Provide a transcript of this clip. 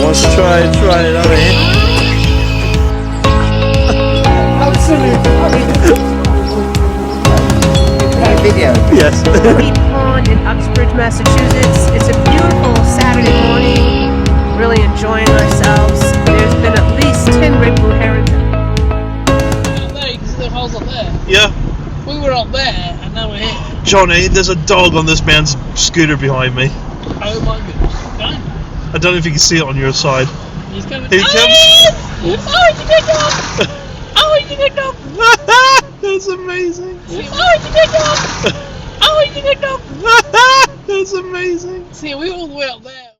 wants to try it, hasn't he? Video. Yes. Pond in Uxbridge, Massachusetts. It's a beautiful Saturday morning. Really enjoying ourselves. There's been at least 10 great blue herons. Out there, you can see the holes up there. Yeah. We were up there, and now we're here. Johnny, there's a dog on this man's scooter behind me. Oh my goodness. Done. I don't know if you can see it on your side. He's coming. Here he comes. Oh, he's a good dog. Oh, he's a good dog. That's amazing. Oh, he's a good dog. Oh, he's a good dog. That's amazing. See, we're all the way up there.